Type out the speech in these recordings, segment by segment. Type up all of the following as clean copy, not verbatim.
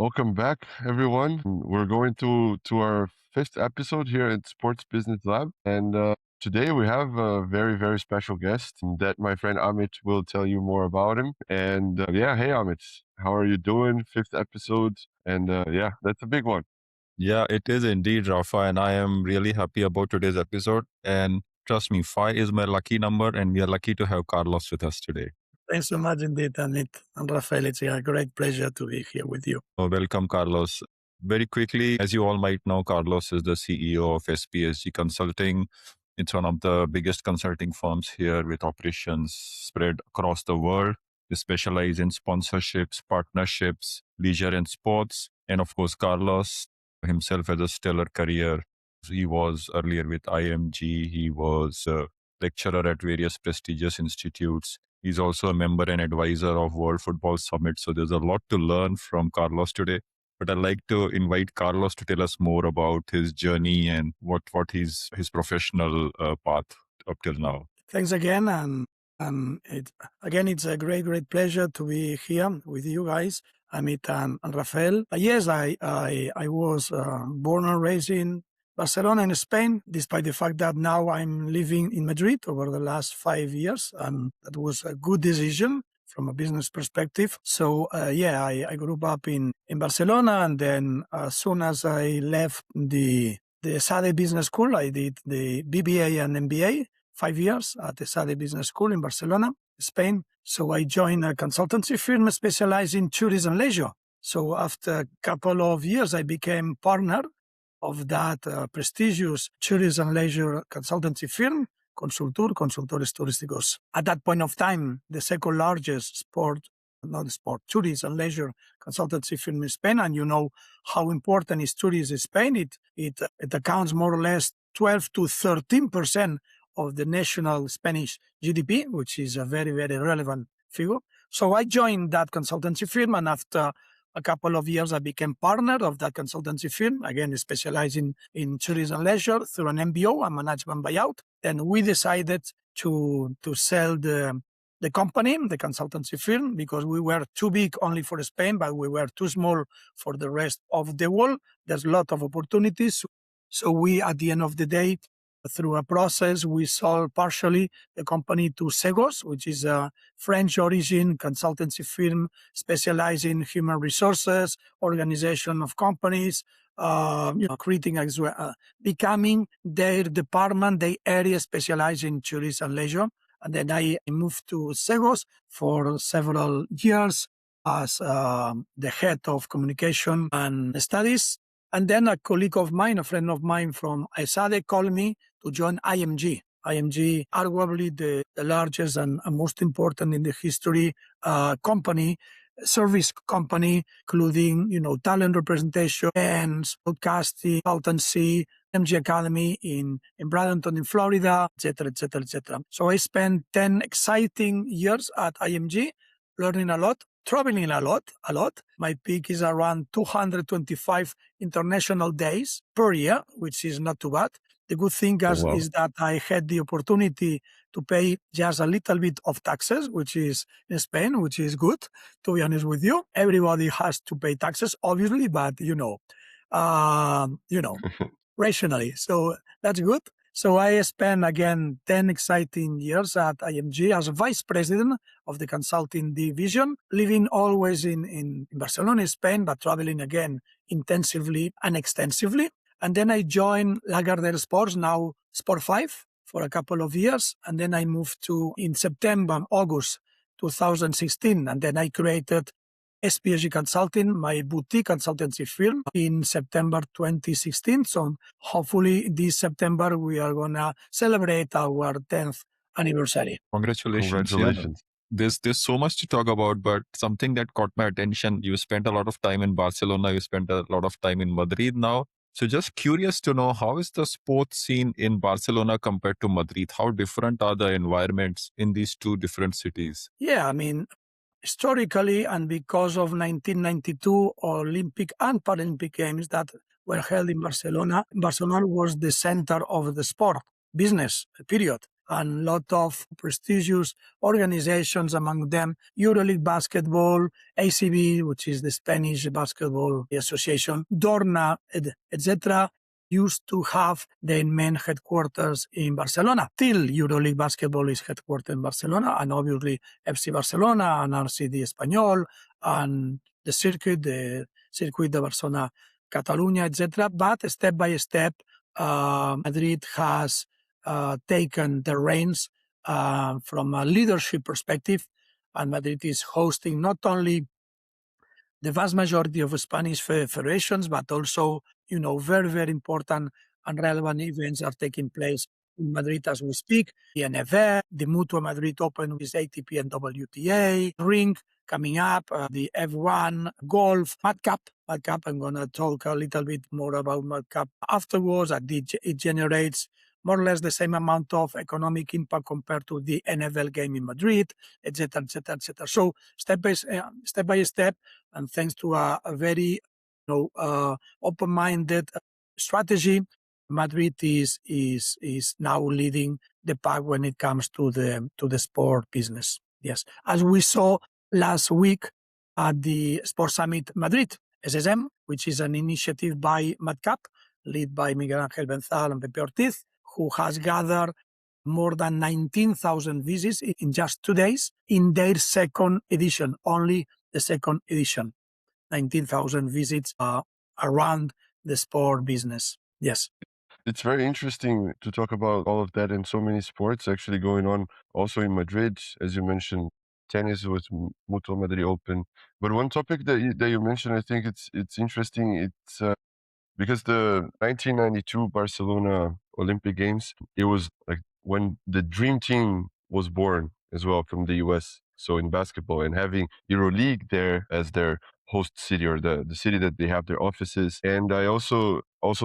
Welcome back, everyone. We're going to our fifth episode here at Sports Business Lab, and today we have a very, very special guest that my friend Amit will tell you more about him. And yeah, hey Amit, how are you doing? Fifth episode, and yeah, that's a big one. Yeah, it is indeed, Rafa, and I am really happy about today's episode. And trust me, 5 is my lucky number, and we are lucky to have Carlos with us today. Thanks so much indeed, Amit and Rafael. It's a great pleasure to be here with you. Welcome, Carlos. Very quickly, as you all might know, Carlos is the CEO of SPSG Consulting. It's one of the biggest consulting firms here with operations spread across the world. They specialize in sponsorships, partnerships, leisure and sports. And of course, Carlos himself has a stellar career. He was earlier with IMG. He was a lecturer at various prestigious institutes. He's also a member and advisor of World Football Summit. So there's a lot to learn from Carlos today. But I'd like to invite Carlos to tell us more about his journey and what his professional path up till now. Thanks again. And it's a great pleasure to be here with you guys, Amit and Rafael. Yes, I was born and raised in Barcelona in Spain, despite the fact that now I'm living in Madrid over the last 5 years. And that was a good decision from a business perspective. So I grew up in Barcelona, and then as soon as I left the ESADE Business School, I did the BBA and MBA, 5 years at the ESADE Business School in Barcelona, Spain. So I joined a consultancy firm specialized in tourism and leisure. So after a couple of years, I became partner of that prestigious tourism and leisure consultancy firm, Consultores Turísticos. At that point of time, the second largest tourism and leisure consultancy firm in Spain. And you know how important is tourism in Spain. It accounts more or less 12 to 13% of the national Spanish GDP, which is a very, very relevant figure. So I joined that consultancy firm, and after a couple of years, I became partner of that consultancy firm, again, specializing in tourism and leisure through an MBO, a management buyout. Then we decided to sell the company, the consultancy firm, because we were too big only for Spain, but we were too small for the rest of the world. There's a lot of opportunities. So we, at the end of the day, through a process, we sold partially the company to Segos, which is a French origin consultancy firm specialized in human resources, organization of companies, creating becoming their department, their area specialized in tourism and leisure. And then I moved to Segos for several years as the head of communication and studies. And then a colleague of mine, a friend of mine from ESADE, called me to join IMG. IMG, arguably the largest and most important in the history company, service company, including, talent representation and broadcasting, accountancy, IMG Academy in Bradenton in Florida, etc. So I spent 10 exciting years at IMG, learning a lot, traveling a lot. My peak is around 225 international days per year, which is not too bad. The good thing is that I had the opportunity to pay just a little bit of taxes, which is in Spain, which is good, to be honest with you. Everybody has to pay taxes, obviously, but, rationally. So that's good. So I spent, again, 10 exciting years at IMG as a vice president of the consulting division, living always in Barcelona, Spain, but traveling again intensively and extensively. And then I joined Lagardère Sports, now Sport 5, for a couple of years. And then I moved in August 2016. And then I created SPSG Consulting, my boutique consultancy firm, in September 2016. So hopefully this September, we are going to celebrate our 10th anniversary. Congratulations. Yeah. There's so much to talk about, but something that caught my attention, you spent a lot of time in Barcelona, you spent a lot of time in Madrid now. So just curious to know, how is the sports scene in Barcelona compared to Madrid? How different are the environments in these two different cities? Yeah, I mean, historically, and because of 1992 Olympic and Paralympic Games that were held in Barcelona, Barcelona was the center of the sport business, period. and a lot of prestigious organizations, among them EuroLeague Basketball, ACB, which is the Spanish Basketball Association, Dorna, etc., used to have their main headquarters in Barcelona. Still, EuroLeague Basketball is headquartered in Barcelona, and obviously FC Barcelona and RCD Espanyol and the Circuit de Barcelona, Catalunya, etc. But step by step, Madrid has taken the reins from a leadership perspective, and Madrid is hosting not only the vast majority of Spanish federations, but also, very, very important and relevant events are taking place in Madrid as we speak. The NFL, the Mutua Madrid Open with ATP and WTA, Ring coming up, the F1, golf, Mad Cup. I'm going to talk a little bit more about Mad Cup afterwards. It generates more or less the same amount of economic impact compared to the NFL game in Madrid, etc., etc., etc. So step by step, and thanks to a very open-minded strategy, Madrid is now leading the pack when it comes to the sport business. Yes, as we saw last week at the Sports Summit Madrid, SSM, which is an initiative by MadCap, led by Miguel Ángel Benzal and Pepe Ortiz, who has gathered more than 19,000 visits in just 2 days in their second edition, only the second edition. 19,000 visits around the sport business. Yes. It's very interesting to talk about all of that and so many sports actually going on also in Madrid, as you mentioned, tennis with Mutua Madrid Open. But one topic that you mentioned, I think it's interesting. It's because the 1992 Barcelona Olympic Games, it was like when the dream team was born as well from the US. So in basketball, and having EuroLeague there as their host city, or the city that they have their offices. And I also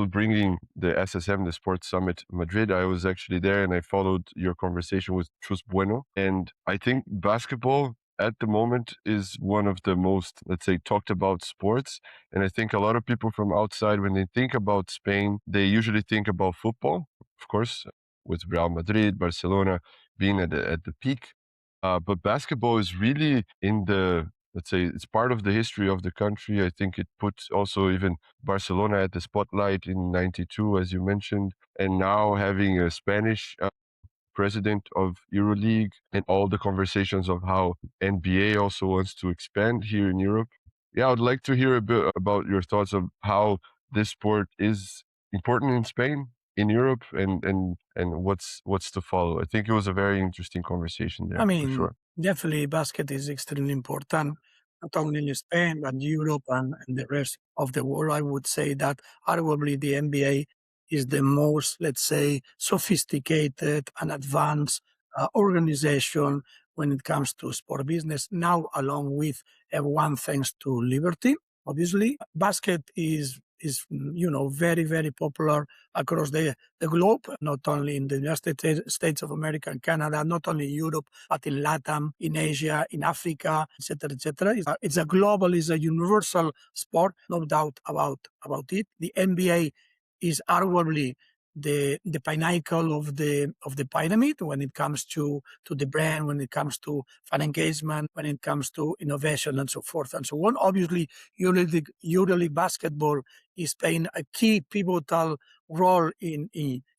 bringing the SSM, the Sports Summit Madrid. I was actually there and I followed your conversation with Chus Bueno. And I think basketball at the moment is one of the most, let's say, talked about sports. And I think a lot of people from outside, when they think about Spain, they usually think about football, of course, with Real Madrid, Barcelona being at the peak. But basketball is really in the, let's say, it's part of the history of the country. I think it puts also even Barcelona at the spotlight in '92, as you mentioned, and now having a Spanish president of EuroLeague and all the conversations of how NBA also wants to expand here in Europe. Yeah, I'd like to hear a bit about your thoughts of how this sport is important in Spain, in Europe, and what's to follow. I think it was a very interesting conversation there. I mean, for sure. Definitely basket is extremely important, not only in Spain, but Europe and the rest of the world. I would say that arguably the NBA is the most, let's say, sophisticated and advanced organization when it comes to sport business. Now, along with F1, thanks to Liberty, obviously, basket is very, very popular across the globe, not only in the United States of America and Canada, not only in Europe, but in LATAM, in Asia, in Africa, etc., etc. It's a global, it's a universal sport, no doubt about it. The NBA is arguably the pinnacle of the pyramid when it comes to the brand, when it comes to fan engagement, when it comes to innovation and so forth and so on. Obviously, EuroLeague basketball is playing a key pivotal role in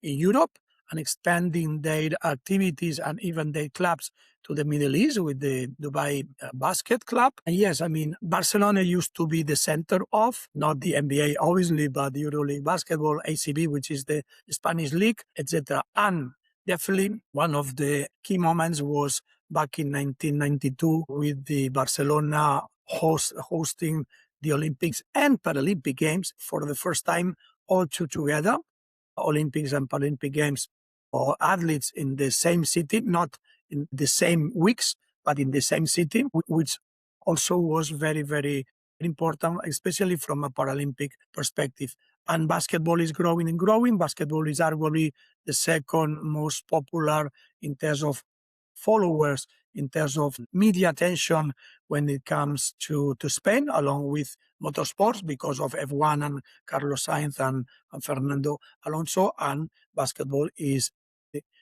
Europe and expanding their activities and even their clubs to the Middle East with the Dubai Basket Club. And yes, I mean, Barcelona used to be the center of, not the NBA, obviously, but the EuroLeague Basketball, ACB, which is the Spanish league, etc. And definitely one of the key moments was back in 1992 with the Barcelona hosting the Olympics and Paralympic Games for the first time, all two together, Olympics and Paralympic Games, or athletes in the same city, not in the same weeks, but in the same city, which also was very, very important, especially from a Paralympic perspective. And basketball is growing and growing. Basketball is arguably the second most popular in terms of followers, in terms of media attention when it comes to Spain, along with motorsports because of F1 and Carlos Sainz and Fernando Alonso. And basketball is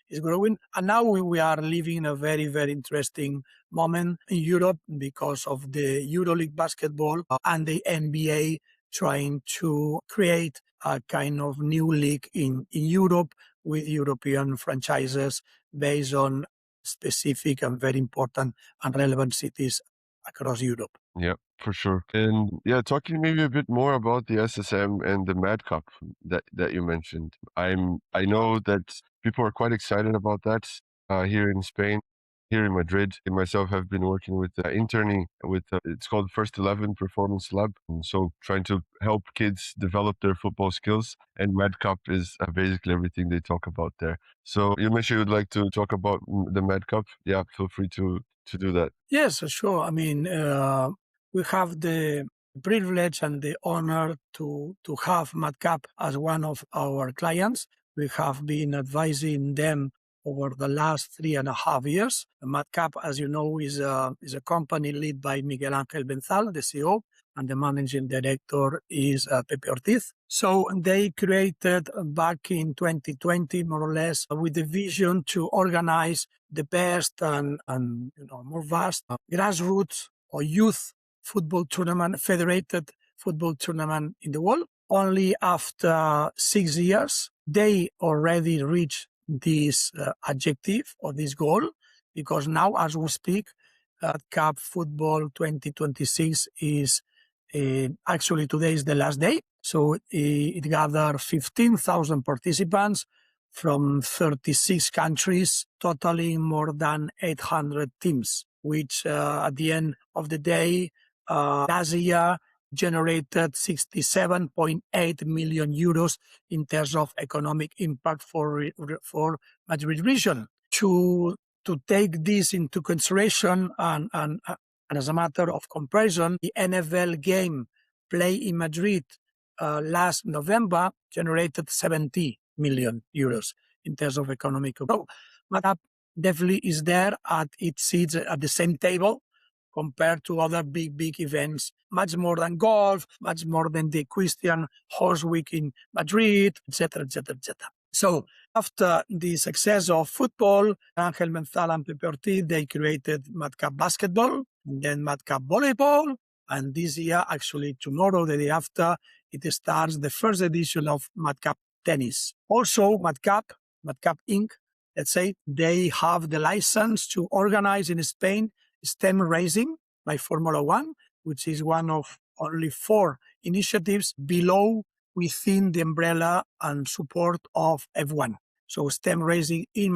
is growing. And now we are living a very, very interesting moment in Europe because of the EuroLeague basketball and the NBA trying to create a kind of new league in Europe with European franchises based on specific and very important and relevant cities across Europe. Yeah, for sure. And yeah, talking maybe a bit more about the SSM and the Mad Cup that you mentioned. I know that people are quite excited about that here in Spain, here in Madrid. And myself have been working with interning with it's called First 11 Performance Lab. And so trying to help kids develop their football skills. And Mad Cup is basically everything they talk about there. So you mentioned you'd like to talk about the Mad Cup. Yeah, feel free to do that. Yes, sure. I mean, we have the privilege and the honor to have MadCap as one of our clients. We have been advising them over the last 3.5 years. MadCap, as you know, is a company led by Miguel Ángel Benzal, the CEO, and the managing director is Pepe Ortiz. So they created back in 2020, more or less, with the vision to organize the best and more vast grassroots or youth football tournament, federated football tournament in the world. Only after 6 years, they already reached this objective or this goal, because now, as we speak, Cup Football 2026 is actually today is the last day. So it gathered 15,000 participants from 36 countries, totaling more than 800 teams, which at the end of the day, last year generated 67.8 million euros in terms of economic impact for Madrid region. To take this into consideration and as a matter of comparison, the NFL game played in Madrid last November generated 70 million euros in terms of economic growth. MadCap definitely is there at its seats at the same table compared to other big events, much more than golf, much more than the Equestrian Horse Week in Madrid, etc., etc., etc. So after the success of football, Ángel Benzal and Pepe Ortiz, they created MadCap Basketball, then MadCap Volleyball, and this year, actually tomorrow, the day after, it starts the first edition of MadCap Tennis. Also, MadCap Inc., let's say, they have the license to organize in Spain STEM racing by Formula One, which is one of only 4 initiatives within the umbrella and support of F1. So STEM racing in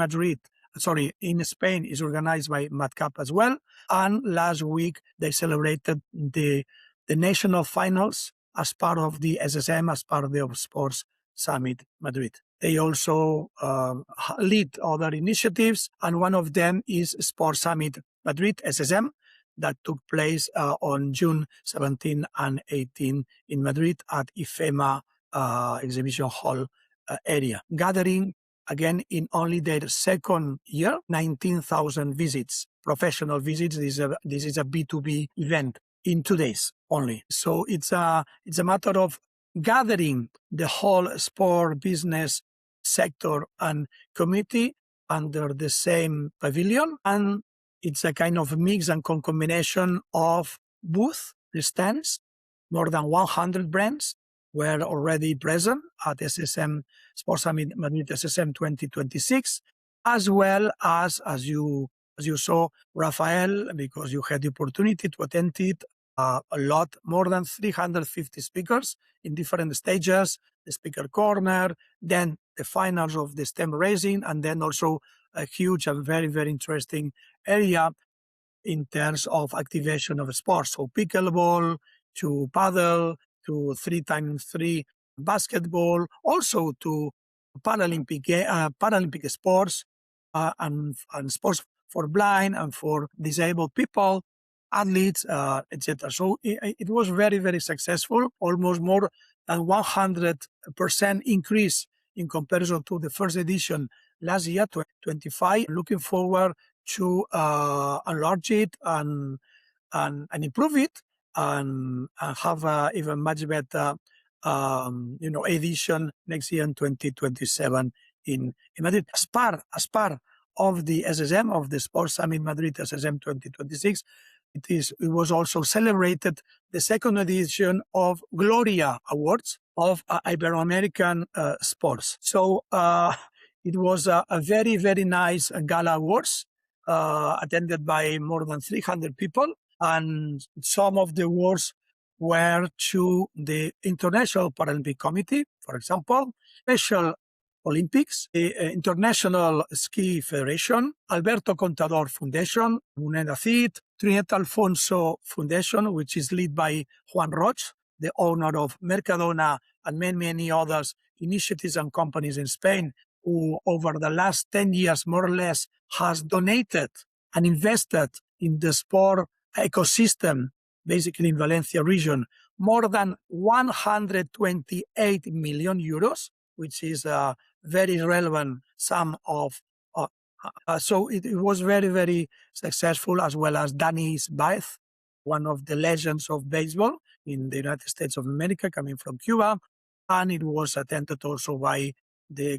Spain is organized by MadCap as well. And last week, they celebrated the national finals as part of the SSM, as part of the Sports Summit Madrid. They also lead other initiatives, and one of them is Sports Summit Madrid, SSM, that took place on June 17 and 18 in Madrid at IFEMA exhibition hall area, gathering again in only their second year 19,000 visits, professional visits. This is a B2B event in 2 days only. So it's a matter of gathering the whole sport business sector and committee under the same pavilion, and it's a kind of mix and combination of booth stands. More than 100 brands were already present at SSM Sports Summit Madrid SSM 2026, as well as you saw, Rafael, because you had the opportunity to attend it, a lot, more than 350 speakers in different stages, the speaker corner, then the finals of the STEM racing, and then also a huge and very, very interesting area in terms of activation of sports. So pickleball, to paddle, to 3x3 basketball, also to Paralympic sports and sports for blind and for disabled people, athletes, etc. So it was very, very successful, almost more than 100% increase in comparison to the first edition last year, 2025. Looking forward to enlarge it and improve it and have a even much better edition next year in 2027 in Madrid. As part of the SSM, of the Sports Summit Madrid SSM 2026, it was also celebrated the second edition of Gloria Awards of Ibero-American sports. So it was a very, very nice gala awards attended by more than 300 people. And some of the awards were to the International Paralympic Committee, for example, Special Olympics, the International Ski Federation, Alberto Contador Foundation, Moneda Cid, Trinidad Alfonso Foundation, which is led by Juan Roch, the owner of Mercadona and many, many others initiatives and companies in Spain, who over the last 10 years, more or less, has donated and invested in the sport ecosystem, basically in Valencia region, more than 128 million euros, which is a very relevant sum of. So it was very, very successful, as well as Danny Baez, one of the legends of baseball in the United States of America, coming from Cuba. And it was attended also by the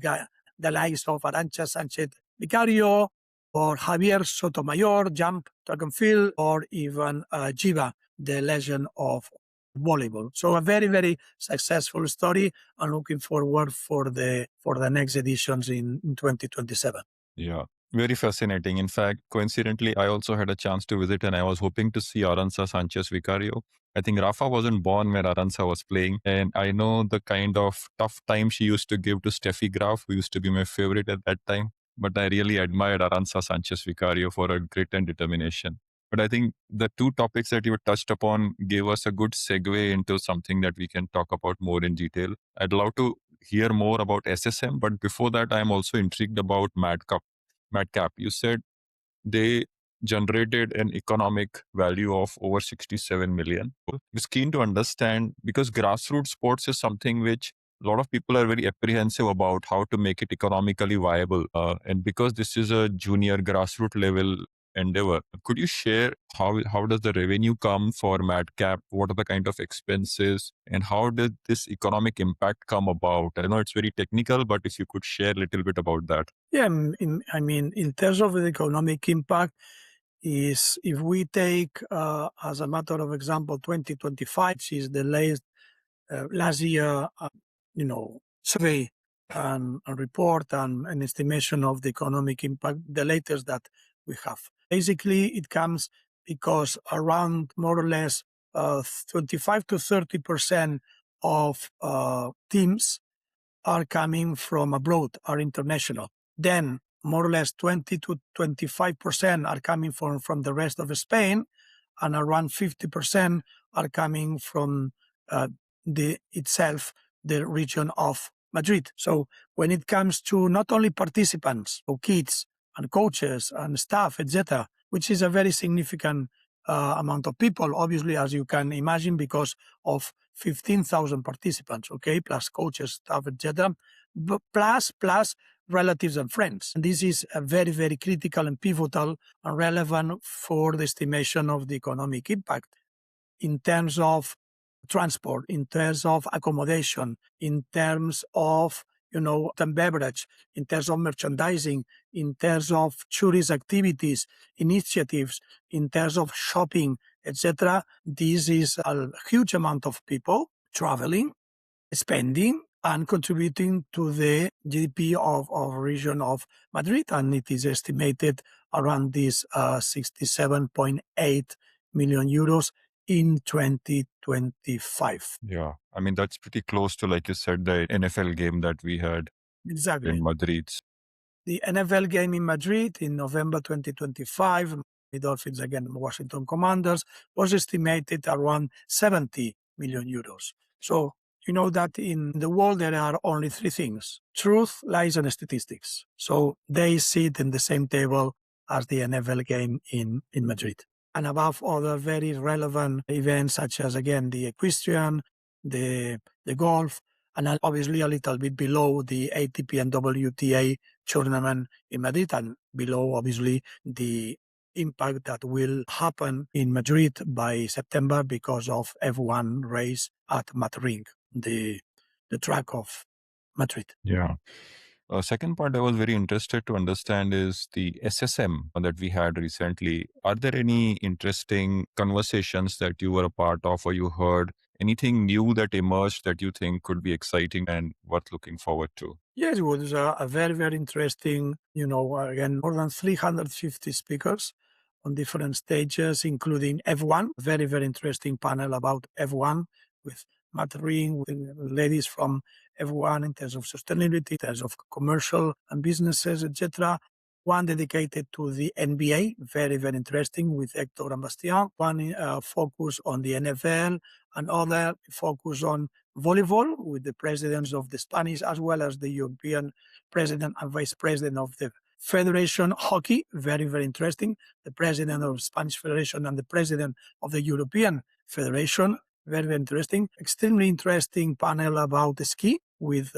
likes of Arantxa Sánchez Vicario, or Javier Sotomayor, jump, track and field, or even Jiva, the legend of volleyball. So a very, very successful story, and looking forward for the next editions in 2027. Yeah, very fascinating. In fact, coincidentally, I also had a chance to visit, and I was hoping to see Arantxa Sanchez Vicario. I think Rafa wasn't born when Arantxa was playing, and I know the kind of tough time she used to give to Steffi Graf, who used to be my favorite at that time. But I really admired Arantxa Sanchez Vicario for her grit and determination. But I think the two topics that you touched upon gave us a good segue into something that we can talk about more in detail. I'd love to hear more about SSM, but before that, I'm also intrigued about Madcap. You said they generated an economic value of over 67 million. I was keen to understand, because grassroots sports is something which a lot of people are very apprehensive about how to make it economically viable. And because this is a junior grassroots level endeavor, could you share how does the revenue come for Madcap? What are the kind of expenses, and how did this economic impact come about? I know it's very technical, but if you could share a little bit about that. Yeah, in terms of the economic impact, is if we take as a matter of example 2025, which is the last year, survey and report and an estimation of the economic impact, the latest that we have. Basically, it comes because around more or less 25 to 30% of teams are coming from abroad, are international. Then more or less 20 to 25% are coming from the rest of Spain, and around 50% are coming from the region of Madrid. So when it comes to not only participants, so kids and coaches and staff, etc., which is a very significant amount of people, obviously, as you can imagine, because of 15,000 participants, okay, plus coaches, staff, etc., plus relatives and friends. And this is a very, very critical and pivotal and relevant for the estimation of the economic impact in terms of transport, in terms of accommodation, in terms of and beverage, in terms of merchandising, in terms of tourist activities, initiatives, in terms of shopping, etc. This is a huge amount of people traveling, spending, and contributing to the GDP of region of Madrid, and it is estimated around this 67.8 million euros in 2025. Yeah, I mean, that's pretty close to, like you said, the NFL game that we had in Madrid. The NFL game in Madrid in November 2025, the Dolphins against Washington Commanders, was estimated around 70 million euros. So you know that in the world there are only three things: truth, lies, and statistics. So they sit in the same table as the NFL game in Madrid. And above other very relevant events such as, again, the equestrian, the golf, and obviously a little bit below the ATP and WTA tournament in Madrid, and below, obviously, the impact that will happen in Madrid by September because of F1 race at Madrid, the track of Madrid. Yeah. Second part I was very interested to understand is the SSM that we had recently. Are there any interesting conversations that you were a part of or you heard? Anything new that emerged that you think could be exciting and worth looking forward to? Yes, it was a very, very interesting, again, more than 350 speakers on different stages, including F1, very, very interesting panel about F1 with Matt Ring, with ladies from F1 in terms of sustainability, in terms of commercial and businesses, etc. One dedicated to the NBA, very, very interesting with Hector and Bastian. One focus on the NFL, and other focus on volleyball with the presidents of the Spanish as well as the European president and vice president of the Federation Hockey. Very, very interesting. The president of Spanish Federation and the president of the European Federation. Very, very interesting. Extremely interesting panel about the ski with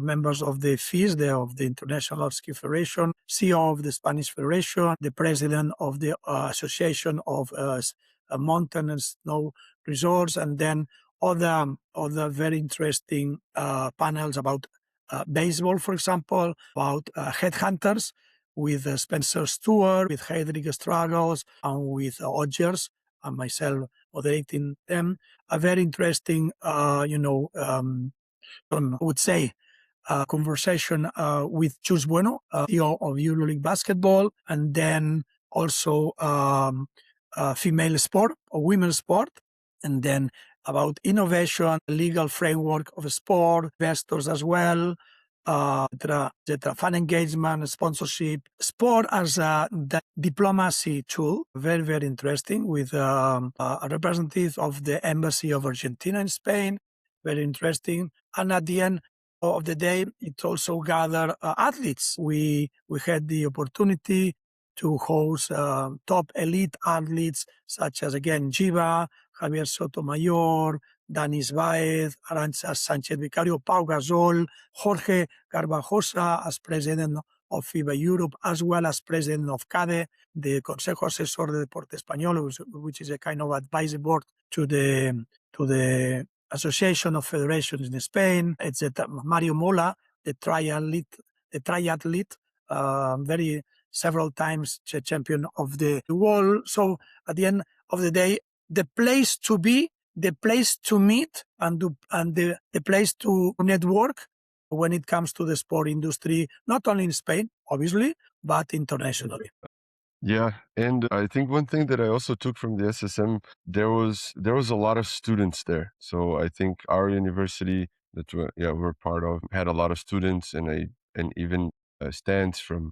members of the FIS, of the International Ski Federation, CEO of the Spanish Federation, the president of the Association of Mountain and Snow Resorts, and then other very interesting panels about baseball, for example, about headhunters with Spencer Stewart, with Hedrick Struggles, and with Odgers, and myself moderating them. A very interesting, I would say, conversation with Chus Bueno, CEO of EuroLeague Basketball, and then also female sport or women's sport, and then about innovation, legal framework of sport, investors as well, etc. Fan engagement, sponsorship, sport as a diplomacy tool. Very, very interesting with a representative of the Embassy of Argentina in Spain. Very interesting. And at the end of the day, it also gathered athletes. We had the opportunity to host top elite athletes such as, again, Giva, Javier Sotomayor, Danis Baez, Arantxa Sánchez Vicario, Pau Gasol, Jorge Garbajosa as president of FIBA Europe, as well as president of CADE, the Consejo Asesor de Deporte Español, which is a kind of advisory board to the Association of Federations in Spain, etc. Mario Mola, the triathlete, very several times champion of the world. So at the end of the day, the place to be, the place to meet, and the place to network when it comes to the sport industry, not only in Spain, obviously, but internationally. Yeah, and I think one thing that I also took from the SSM, there was a lot of students there. So I think our university that we're part of had a lot of students, and even stands from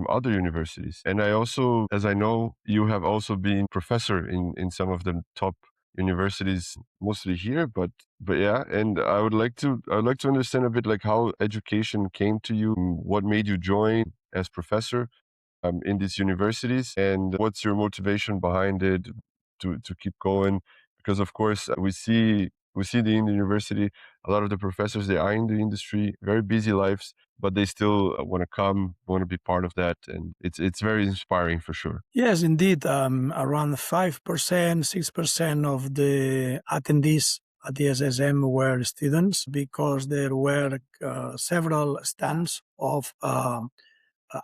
other universities. And I also, as I know, you have also been professor in some of the top universities, mostly here, but yeah. And I would like to understand a bit like how education came to you, what made you join as professor in these universities, and what's your motivation behind it to keep going? Because of course we see in the university a lot of the professors, they are in the industry, very busy lives, but they still want to be part of that, and it's very inspiring for sure. Yes, indeed. Around 5%, 6% of the attendees at the SSM were students, because there were several stands of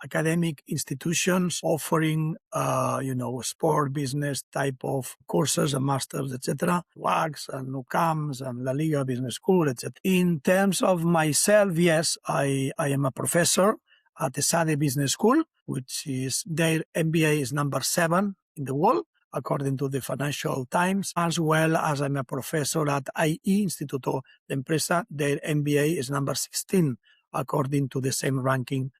academic institutions offering, sport business type of courses and masters, etc. WACS and UCAMS and La Liga Business School, etc. In terms of myself, yes, I am a professor at the ESADE Business School, which is their MBA is number 7 in the world, according to the Financial Times, as well as I'm a professor at IE, Instituto de Empresa. Their MBA is number 16, according to the same ranking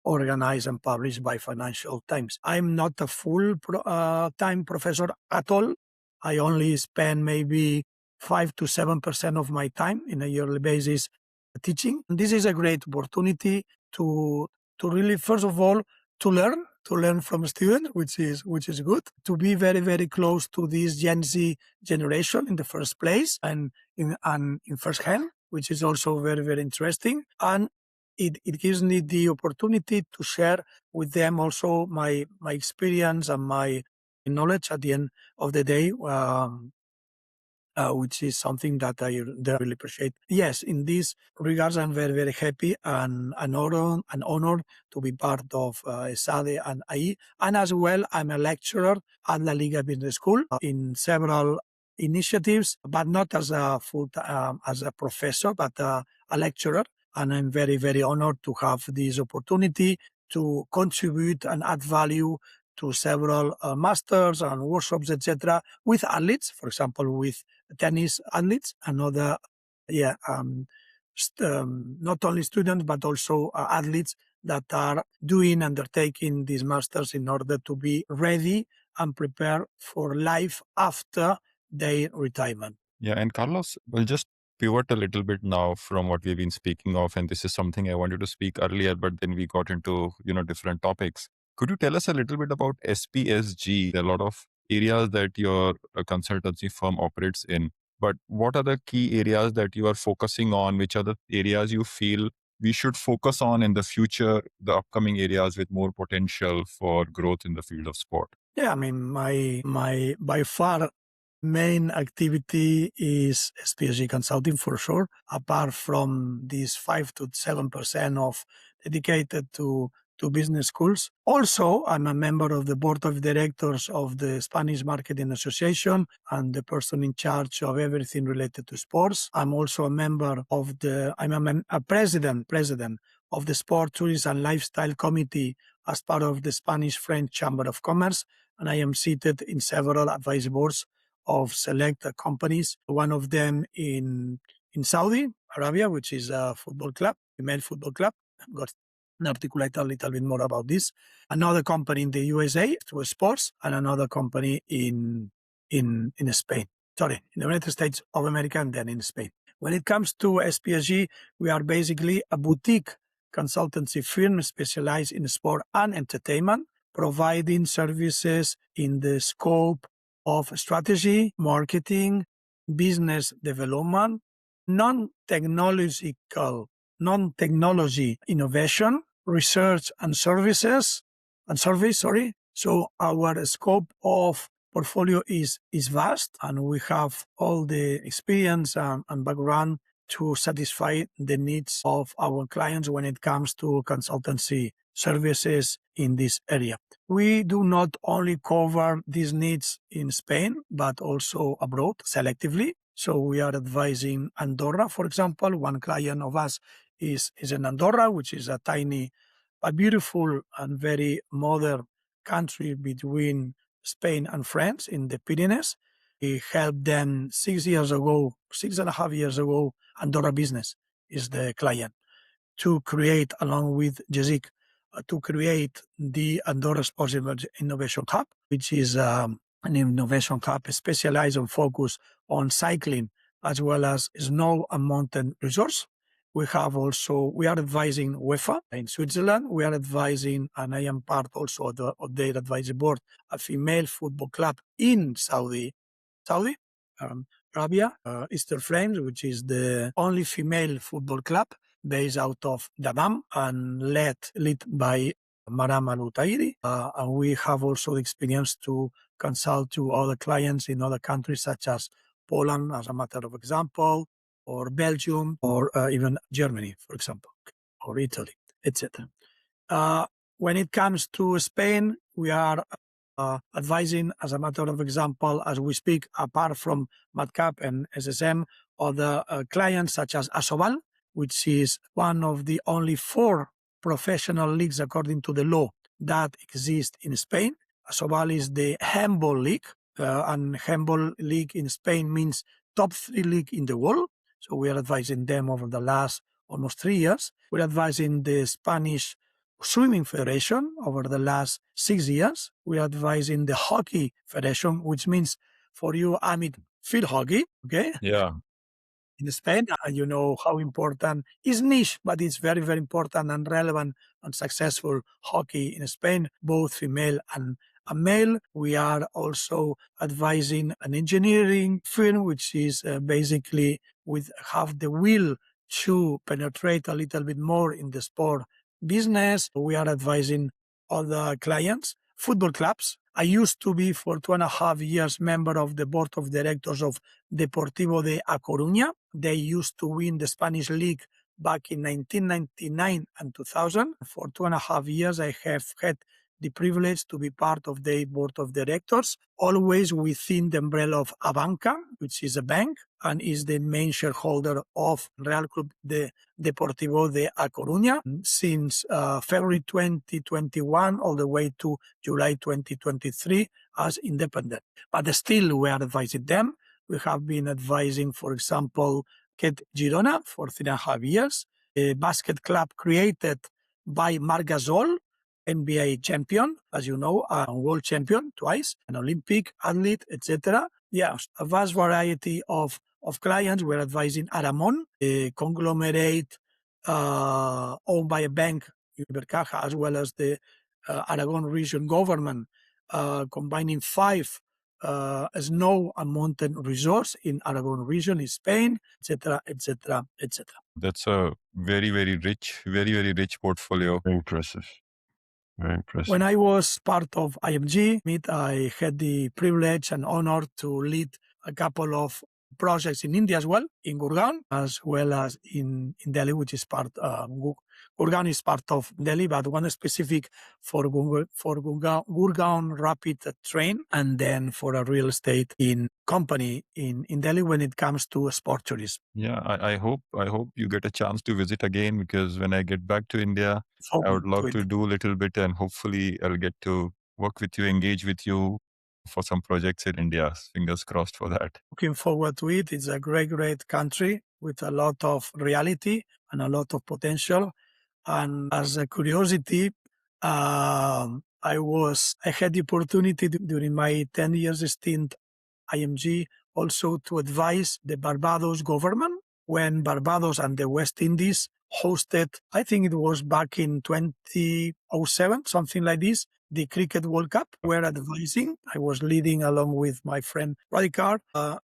organized and published by Financial Times. I'm not a full-time professor at all. I only spend maybe 5 to 7% of my time in a yearly basis teaching. And this is a great opportunity to really, first of all, to learn from students, which is good, to be very, very close to this Gen Z generation in the first place and in first hand, which is also very, very interesting. And it gives me the opportunity to share with them also my experience and my knowledge at the end of the day, which is something that I really appreciate. Yes, in this regards, I'm very, very happy and honored to be part of ESADE and IE. And as well, I'm a lecturer at La Liga Business School in several initiatives, but not as a as a professor, but a lecturer. And I'm very, very honored to have this opportunity to contribute and add value to several masters and workshops, etc., with athletes, for example, with tennis athletes and other, not only students, but also athletes that are undertaking these masters in order to be ready and prepared for life after their retirement. Yeah, and Carlos, we'll just pivot a little bit now from what we've been speaking of, and this is something I wanted to speak earlier, but then we got into different topics. Could you tell us a little bit about SPSG? There are a lot of areas that your consultancy firm operates in, but what are the key areas that you are focusing on? Which are the areas you feel we should focus on in the future, the upcoming areas with more potential for growth in the field of sport? Yeah, I mean, my by far main activity is SPSG Consulting for sure. Apart from these 5 to 7% of dedicated to business schools. Also, I'm a member of the board of directors of the Spanish Marketing Association and the person in charge of everything related to sports. I'm also a member of a president of the Sport, Tourism and Lifestyle Committee as part of the Spanish-French Chamber of Commerce, and I am seated in several advisory boards of select companies. One of them in Saudi Arabia, which is a football club, female football club. I've got to articulate a little bit more about this. Another company in the USA through sports, and another company in Spain. Sorry, in the United States of America and then in Spain. When it comes to SPSG, we are basically a boutique consultancy firm specialized in sport and entertainment, providing services in the scope of strategy, marketing, business development, non-technology innovation, research and service. So our scope of portfolio is vast, and we have all the experience and background to satisfy the needs of our clients when it comes to consultancy services in this area. We do not only cover these needs in Spain, but also abroad selectively. So we are advising Andorra, for example. One client of us is in Andorra, which is a tiny, but beautiful and very modern country between Spain and France in the Pyrenees. We helped them 6.5 years ago, Andorra Business is the client, to create, along with Jessic, to create the Andorra Sports Innovation Hub, which is an innovation hub specialized and focused on cycling as well as snow and mountain resorts. We are advising UEFA in Switzerland. We are advising, and I am part also of their advisory board, a female football club in Saudi Arabia, Easter Flames, which is the only female football club based out of Dammam and led by Maram Al-Utairi. And we have also the experience to consult to other clients in other countries such as Poland, as a matter of example, or Belgium, or even Germany, for example, or Italy, etc. When it comes to Spain, we are advising, as a matter of example, as we speak, apart from MadCap and SSM, other clients such as Asobal, which is one of the only 4 professional leagues according to the law that exist in Spain. Asobal is the handball league, and handball league in Spain means top 3 league in the world. So we are advising them over the last almost 3 years. We're advising the Spanish Swimming Federation over the last 6 years. We are advising the Hockey Federation, which means for you, Amit, field hockey, okay? Yeah. In Spain, you know how important is niche, but it's very, very important and relevant and successful hockey in Spain, both female and male. We are also advising an engineering firm, which is basically have the will to penetrate a little bit more in the sport business. We are advising other clients, football clubs, I used to be for 2.5 years member of the board of directors of Deportivo de A Coruña. They used to win the Spanish league back in 1999 and 2000. For 2.5 years, I have had the privilege to be part of the board of directors, always within the umbrella of Abanca, which is a bank and is the main shareholder of Real Club de Deportivo de A Coruña since February 2021 all the way to July 2023 as independent. But still, we are advising them. We have been advising, for example, Ket Girona for 3.5 years, a basket club created by Marc Gasol, NBA champion, as you know, a world champion twice, an Olympic athlete, etc. Yes, a vast variety of clients. We're advising Aramon, a conglomerate owned by a bank, Ibercaja, as well as the Aragon region government, combining 5 snow and mountain resorts in Aragon region in Spain, etc., etc., etc. That's a very, very rich portfolio. Very impressive. Very impressive. When I was part of IMG, I had the privilege and honor to lead a couple of projects in India as well, in Gurgaon, as well as in Delhi, which is part, Gurgaon is part of Delhi, but one specific for Gurgaon Rapid Train, and then for a real estate company in Delhi when it comes to sport tourism. Yeah, I hope you get a chance to visit again, because when I get back to India, I would love to do a little bit, and hopefully I'll get to work with you, engage with you for some projects in India. Fingers crossed for that. Looking forward to it. It's a great country with a lot of reality and a lot of potential. And as a curiosity, I had the opportunity during my 10 years stint IMG also to advise the Barbados government when Barbados and the West Indies hosted, I think it was back in 2007, something like this, the Cricket World Cup. We're advising. I was leading along with my friend Radicar, a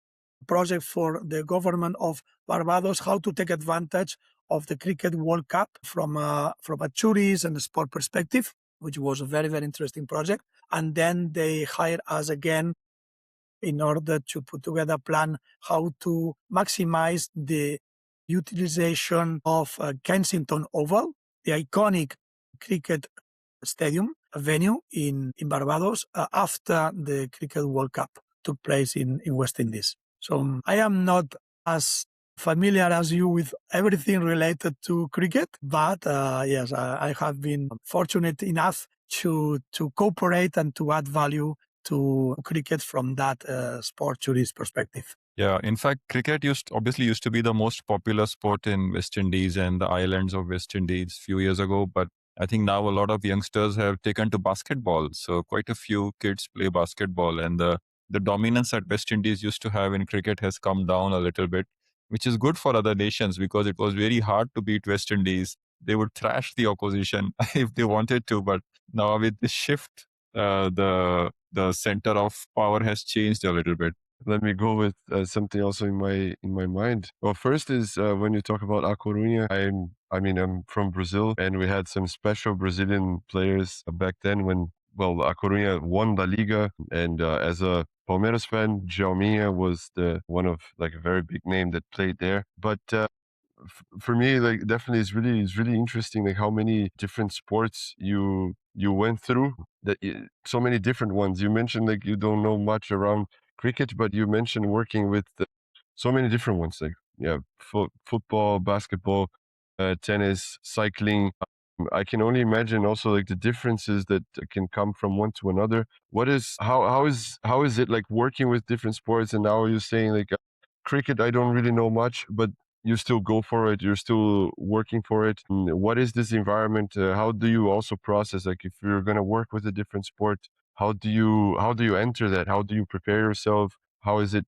project for the government of Barbados, how to take advantage of the Cricket World Cup from a tourist and a sport perspective, which was a very interesting project. And then they hired us again in order to put together a plan how to maximize the utilization of Kensington Oval, the iconic cricket stadium venue in Barbados after the Cricket World Cup took place in West Indies. So I am not as familiar as you with everything related to cricket, but yes, I have been fortunate enough to cooperate and to add value to cricket from that sport tourist perspective. Yeah, in fact, cricket used to be the most popular sport in West Indies and the islands of West Indies a few years ago. But I think now a lot of youngsters have taken to basketball. So quite a few kids play basketball, and the dominance that West Indies used to have in cricket has come down a little bit, which is good for other nations because it was very hard to beat West Indies. They would thrash the opposition if they wanted to. But now with this shift, the center of power has changed a little bit. Let me go with something also in my mind. Well, first is when you talk about A Coruña, I'm from Brazil, and we had some special Brazilian players back then when A Coruña won La Liga, and as a Palmeiras fan, Djalminha was the one of like a very big name that played there. But for me, like definitely it's really interesting like how many different sports you went through, so many different ones. You mentioned like you don't know much around cricket, but you mentioned working with so many different ones, like football, basketball, tennis, cycling. I can only imagine also like the differences that can come from one to another. How is it like working with different sports? And now you're saying like cricket, I don't really know much, but you still go for it. You're still working for it. And what is this environment? How do you also process, like if you're going to work with a different sport, how do you enter that? How do you prepare yourself? How is it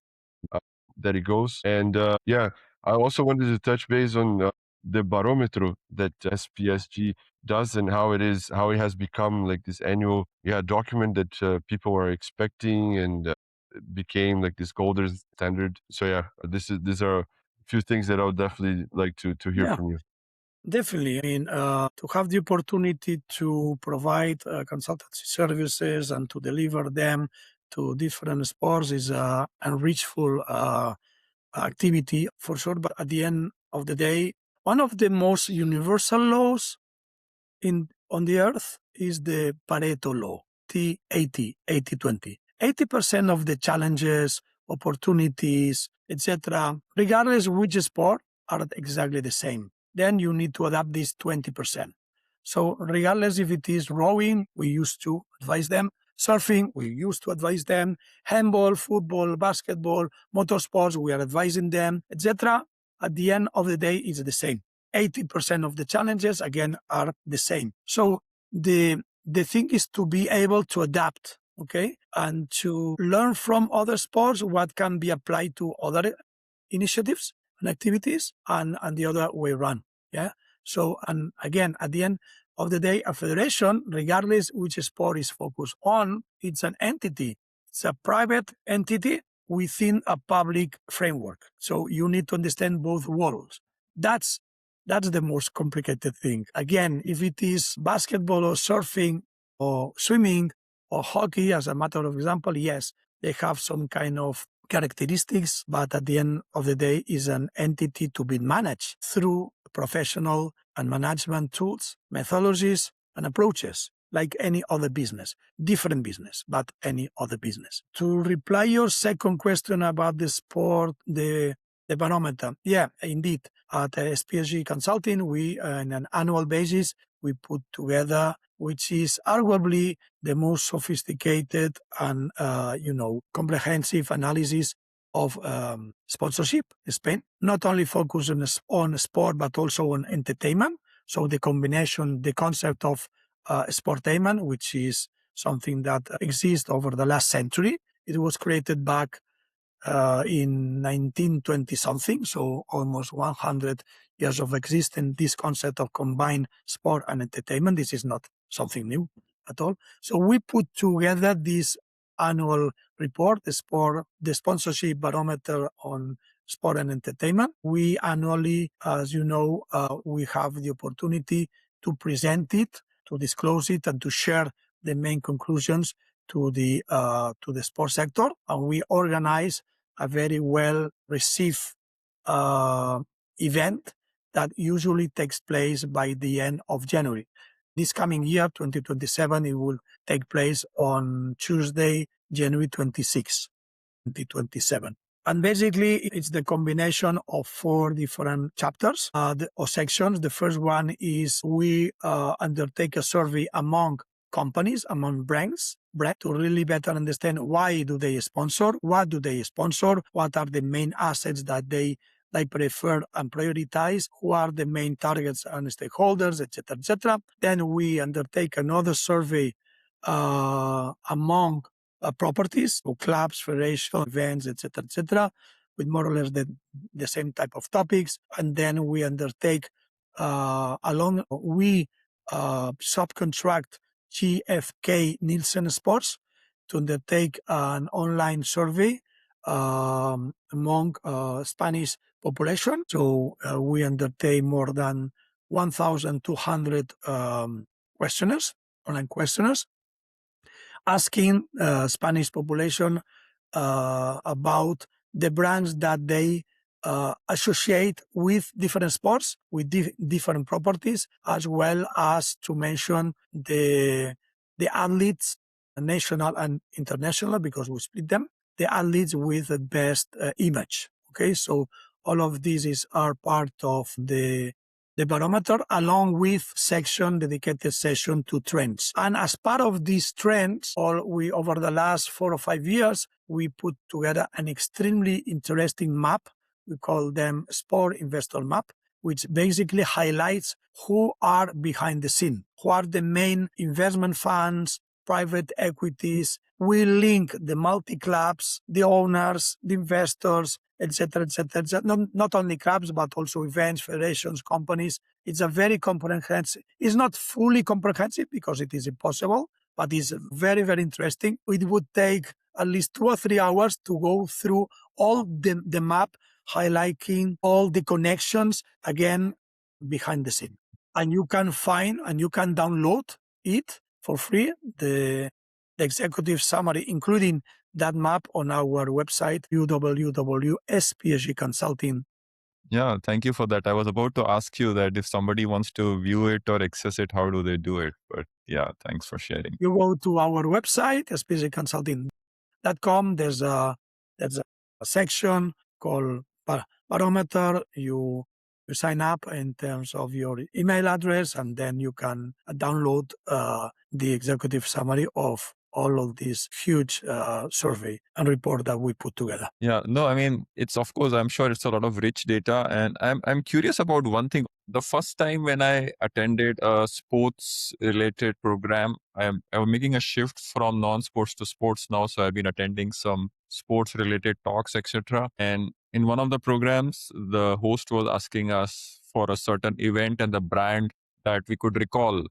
that it goes? And I also wanted to touch base on the barometer that SPSG does and how it has become like this annual document that people are expecting and became like this golden standard. So these are a few things that I would definitely like to hear from you. Definitely. I mean, to have the opportunity to provide consultancy services and to deliver them to different sports is a enrichful activity for sure. But at the end of the day, one of the most universal laws on the earth is the Pareto law, T80, 80-20. 80% of the challenges, opportunities, etc., regardless which sport, are exactly the same. Then you need to adapt this 20%. So regardless if it is rowing, we used to advise them. Surfing, we used to advise them. Handball, football, basketball, motorsports, we are advising them, etc. At the end of the day, it's the same. 80% of the challenges, again, are the same. So the thing is to be able to adapt, okay, and to learn from other sports what can be applied to other initiatives and activities, and the other way around. Yeah. So, and again, at the end of the day, a federation, regardless which sport is focused on, it's an entity. It's a private entity within a public framework. So you need to understand both worlds. That's the most complicated thing. Again, if it is basketball or surfing or swimming or hockey, as a matter of example, yes, they have some kind of characteristics, but at the end of the day is an entity to be managed through professional and management tools, methodologies, and approaches, like any other business. Different business, but any other business. To reply your second question about the sport, the barometer. Yeah, indeed. At SPSG Consulting, we, on an annual basis, we put together, which is arguably the most sophisticated and, comprehensive analysis of sponsorship in Spain, not only focused on sport, but also on entertainment. So the combination, the concept of sportainment, which is something that exists over the last century. It was created back in 1920 something, so almost 100 years of existence, this concept of combined sport and entertainment. This is not something new at all. So we put together this annual report, the sponsorship barometer on sport and entertainment. We annually, as you know, we have the opportunity to present it, to disclose it, and to share the main conclusions to the sports sector. And we organize a very well received event that usually takes place by the end of January. This coming year, 2027, it will take place on Tuesday, January 26, 2027. And basically, it's the combination of 4 different chapters or sections. The first one is we undertake a survey among companies, among brands, to really better understand why do they sponsor, what do they sponsor, what are the main assets that they prefer and prioritize, who are the main targets and stakeholders, etc., etc. Then we undertake another survey among properties, so clubs, federations, events, etc., etc., with more or less the same type of topics. And then we undertake we subcontract GfK Nielsen Sports to undertake an online survey among Spanish population. So we undertake more than 1,200 questionnaires, online questionnaires, asking Spanish population about the brands that they associate with different sports, with different properties, as well as to mention the athletes, national and international, because we split them, the athletes with the best image. Okay, so all of these are part of the barometer, along with dedicated section to trends. And as part of these trends, over the last 4 or 5 years, we put together an extremely interesting map. We call them Sport Investor Map, which basically highlights who are behind the scene, who are the main investment funds, private equities. We link the multi-clubs, the owners, the investors, etc., etc., etc. Not only clubs, but also events, federations, companies. It's a very comprehensive. It's not fully comprehensive because it is impossible, but it's very, very interesting. It would take at least 2 or 3 hours to go through all the map, highlighting all the connections. Again, behind the scene. And you can find and you can download it for free, the executive summary, including that map on our website, www.spsgconsulting. Yeah, thank you for that. I was about to ask you that if somebody wants to view it or access it, how do they do it? But yeah, thanks for sharing. You go to our website, spsgconsulting.com. There's a section called barometer. You sign up in terms of your email address, and then you can download the executive summary of all of this huge survey and report that we put together. Yeah, no, I mean, it's of course, I'm sure it's a lot of rich data. And I'm curious about one thing. The first time when I attended a sports related program, I'm making a shift from non-sports to sports now. So I've been attending some sports related talks, etc. And in one of the programs, the host was asking us for a certain event and the brand that we could recall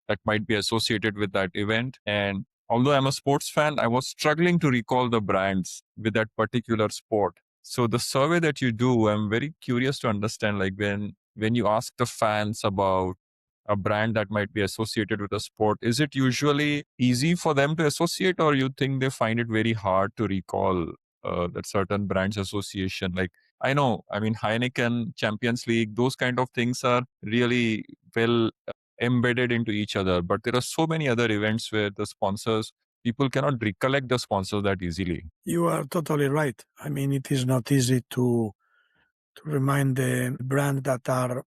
that might be associated with that event. And although I'm a sports fan, I was struggling to recall the brands with that particular sport. So the survey that you do, I'm very curious to understand, like when you ask the fans about a brand that might be associated with a sport, is it usually easy for them to associate, or you think they find it very hard to recall that certain brands association? Like, I know, I mean, Heineken, Champions League, those kind of things are really well embedded into each other. But there are so many other events where the sponsors, people cannot recollect the sponsors that easily. You are totally right. I mean, it is not easy to remind the brands that are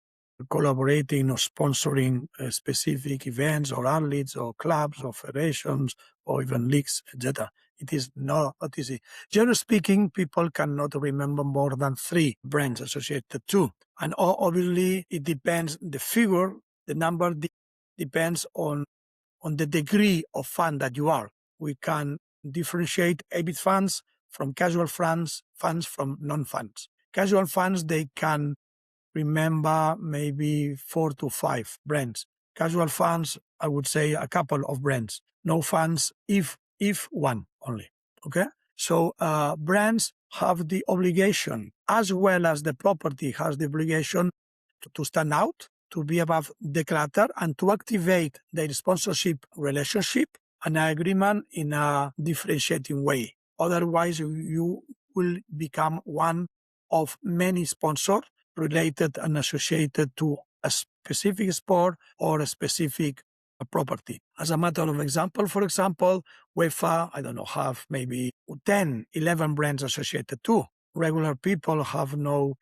collaborating or sponsoring specific events or athletes or clubs or federations or even leagues, etc. It is not easy. Generally speaking, people cannot remember more than 3 brands associated to. And obviously, it depends, the figure, the number depends on the degree of fan that you are. We can differentiate avid fans from casual fans from non-fans. Casual fans, they can remember maybe 4 to 5 brands. Casual fans, I would say a couple of brands. No fans, if one only. Okay? So brands have the obligation, as well as the property has the obligation to stand out, to be above the clutter, and to activate their sponsorship relationship and agreement in a differentiating way. Otherwise, you will become one of many sponsors related and associated to a specific sport or a specific property. As a matter of example, for example, UEFA, I don't know, have maybe 10, 11 brands associated to. Regular people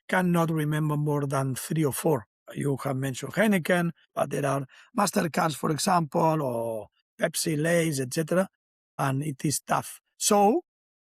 cannot remember more than 3 or 4. You have mentioned Heineken, but there are Mastercards, for example, or Pepsi, Lay's, etc. And it is tough. So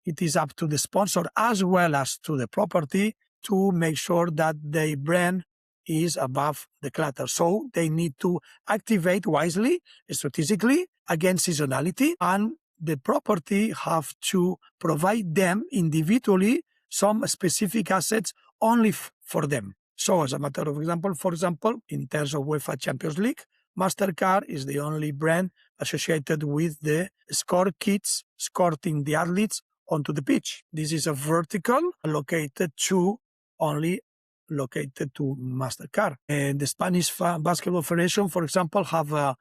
it is up to the sponsor as well as to the property to make sure that the brand is above the clutter. So they need to activate wisely, strategically, against seasonality, and the property have to provide them individually some specific assets only for them. So as a matter of example, for example, in terms of UEFA Champions League, Mastercard is the only brand associated with the score kits escorting the athletes onto the pitch. This is a vertical located to Mastercard. And the Spanish Basketball Federation, for example, have a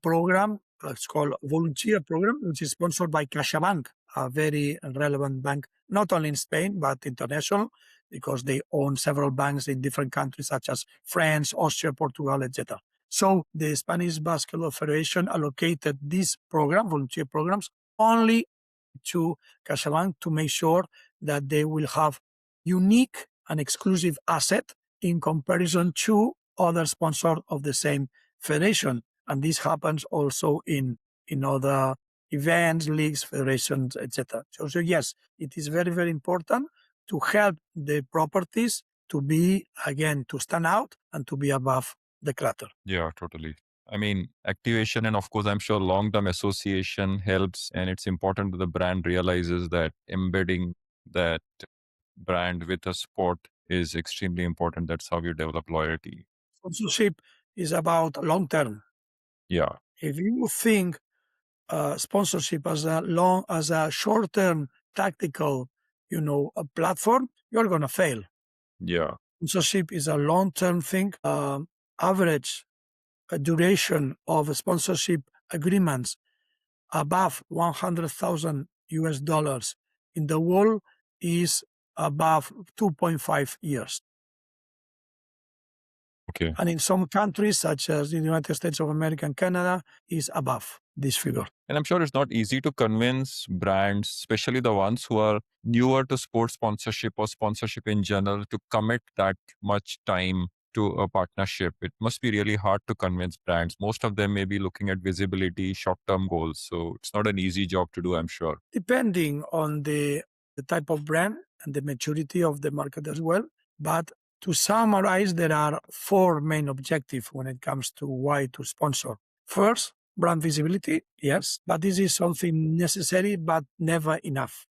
program. It's called Volunteer Program, which is sponsored by CaixaBank, a very relevant bank, not only in Spain, but international, because they own several banks in different countries, such as France, Austria, Portugal, etc. So the Spanish Basketball Federation allocated this program, volunteer programs, only to CaixaBank to make sure that they will have unique and exclusive asset in comparison to other sponsors of the same federation. And this happens also in other events, leagues, federations, etc. So yes, it is very, very important to help the properties to be, again, to stand out and to be above the clutter. Yeah, totally. I mean, activation and of course, I'm sure long-term association helps, and it's important that the brand realizes that embedding that brand with a sport is extremely important. That's how you develop loyalty. Sponsorship is about long-term. Yeah. If you think sponsorship as a short-term tactical, a platform, you're going to fail. Yeah. Sponsorship is a long-term thing. average duration of sponsorship agreements above 100,000 US dollars in the world is above 2.5 years. Okay. And in some countries, such as the United States of America and Canada, is above this figure. And I'm sure it's not easy to convince brands, especially the ones who are newer to sports sponsorship or sponsorship in general, to commit that much time to a partnership. It must be really hard to convince brands. Most of them may be looking at visibility, short-term goals. So it's not an easy job to do, I'm sure. Depending on the type of brand and the maturity of the market as well. But to summarize, there are four main objectives when it comes to why to sponsor. First, brand visibility, yes, but this is something necessary, but never enough.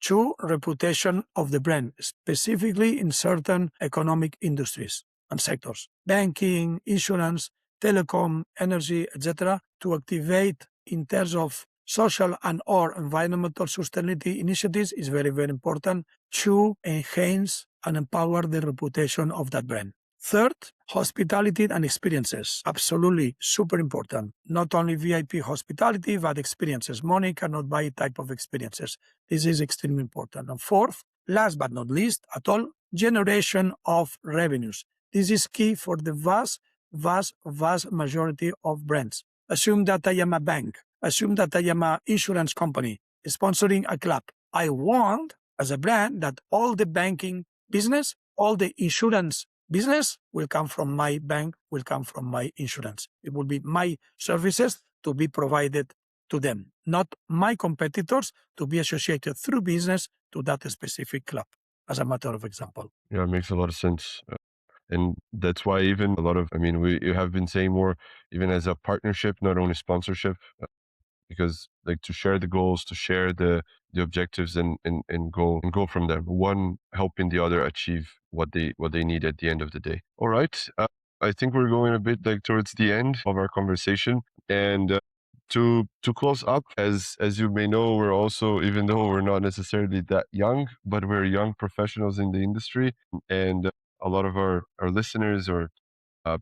Two, reputation of the brand, specifically in certain economic industries and sectors, banking, insurance, telecom, energy, etc., to activate in terms of social and or environmental sustainability initiatives is very, very important to enhance and empower the reputation of that brand. Third, hospitality and experiences. Absolutely super important. Not only VIP hospitality, but experiences. Money cannot buy type of experiences. This is extremely important. And fourth, last but not least at all, generation of revenues. This is key for the vast majority of brands. Assume that I am a bank. Assume that I am an insurance company sponsoring a club. I want, as a brand, that all the banking business, all the insurance business will come from my bank, will come from my insurance. It will be my services to be provided to them, not my competitors to be associated through business to that specific club, as a matter of example. Yeah, it makes a lot of sense. And that's why even a lot of, we have been saying more, even as a partnership, not only sponsorship, because like to share the goals, to share the objectives and go from there. One helping the other achieve what they need at the end of the day. All right. I think we're going a bit like towards the end of our conversation. And to close up, as you may know, we're also, even though we're not necessarily that young, but we're young professionals in the industry. And a lot of our listeners or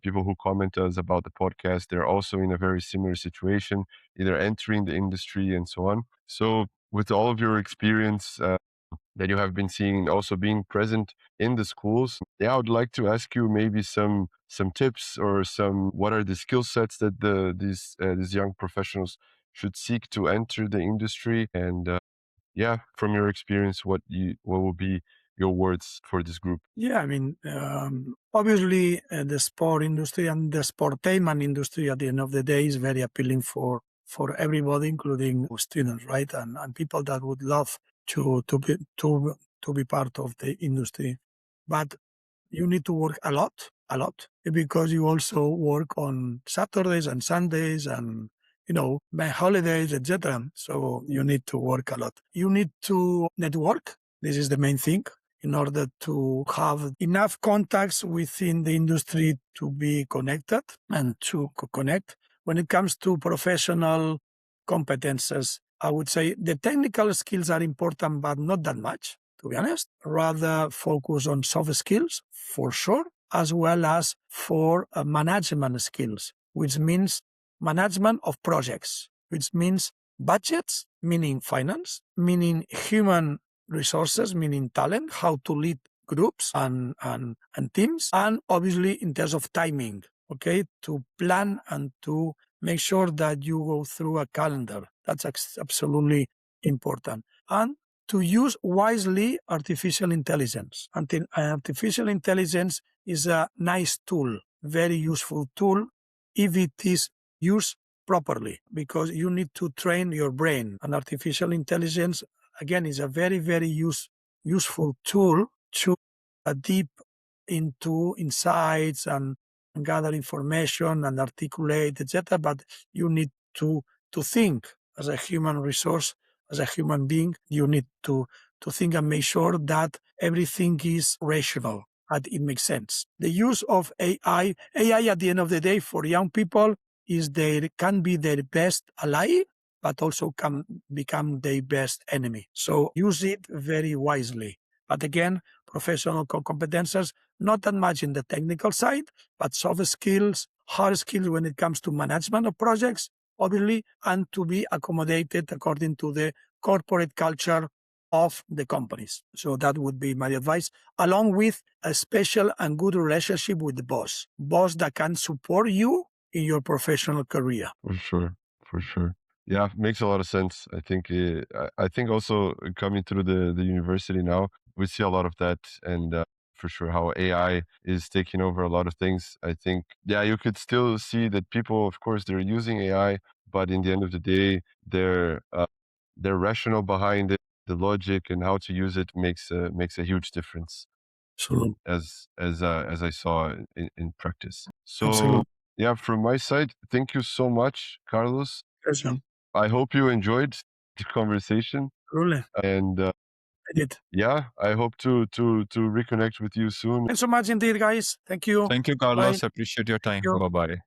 people who comment us about the podcast, they're also in a very similar situation, either entering the industry and so on. So with all of your experience that you have been seeing and also being present in the schools, I would like to ask you maybe some tips or what are the skill sets that these young professionals should seek to enter the industry? And from your experience, what will be your words for this group? Yeah, obviously the sport industry and the sportainment industry at the end of the day is very appealing for everybody, including students, right? And people that would love to be part of the industry. But you need to work a lot, because you also work on Saturdays and Sundays and bank holidays, etc. So you need to work a lot. You need to network. This is the main thing, in order to have enough contacts within the industry to be connected and to connect. When it comes to professional competences, I would say the technical skills are important, but not that much, to be honest. Rather focus on soft skills, for sure, as well as for management skills, which means management of projects, which means budgets, meaning finance, meaning human resources, meaning talent, how to lead groups and teams, and obviously in terms of timing, okay, to plan and to make sure that you go through a calendar. That's absolutely important. And to use wisely artificial intelligence. Artificial intelligence is a nice tool, very useful tool, if it is used properly, because you need to train your brain. And artificial intelligence, again, is a very, very useful tool to deep into insights and gather information and articulate, etc. But you need to think as a human resource, as a human being. You need to think and make sure that everything is rational and it makes sense. The use of AI at the end of the day for young people can be their best ally, but also can become their best enemy. So use it very wisely. But again, professional competences, not that much in the technical side, but soft skills, hard skills when it comes to management of projects, obviously, and to be accommodated according to the corporate culture of the companies. So that would be my advice, along with a special and good relationship with the boss that can support you in your professional career. For sure, for sure. Yeah, makes a lot of sense. I think I think also coming through the university now, we see a lot of that, and for sure how AI is taking over a lot of things. I think yeah, you could still see that people, of course, they're using AI, but in the end of the day, they're rational behind it. The logic and how to use it makes a huge difference. Absolutely. As I saw in practice. So Absolutely. yeah, from my side, thank you so much, Carlos. Pleasure. I hope you enjoyed the conversation, Really, and I did. yeah, I hope to reconnect with you soon. Thanks so much indeed, guys. Thank you. Thank you, Carlos. Appreciate your time. you. Bye bye.